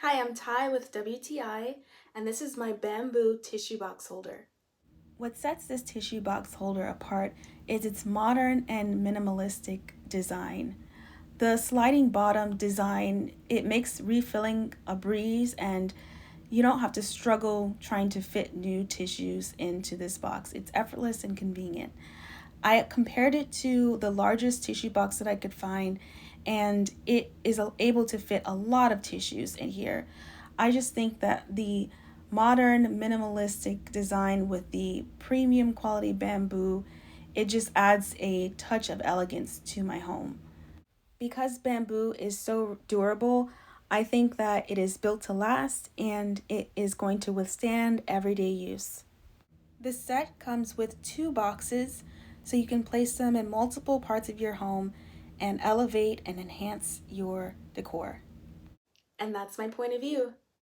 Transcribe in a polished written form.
Hi, I'm Ty with WTI, and this is my bamboo tissue box holder. What sets this tissue box holder apart is its modern and minimalistic design. The sliding bottom design, it makes refilling a breeze, and you don't have to struggle trying to fit new tissues into this box. It's effortless and convenient. I compared it to the largest tissue box that I could find, and it is able to fit a lot of tissues in here. I just think that the modern minimalistic design with the premium quality bamboo, it just adds a touch of elegance to my home. Because bamboo is so durable, I think that it is built to last and it is going to withstand everyday use. This set comes with 2 boxes, so you can place them in multiple parts of your home and elevate and enhance your decor. And that's my point of view.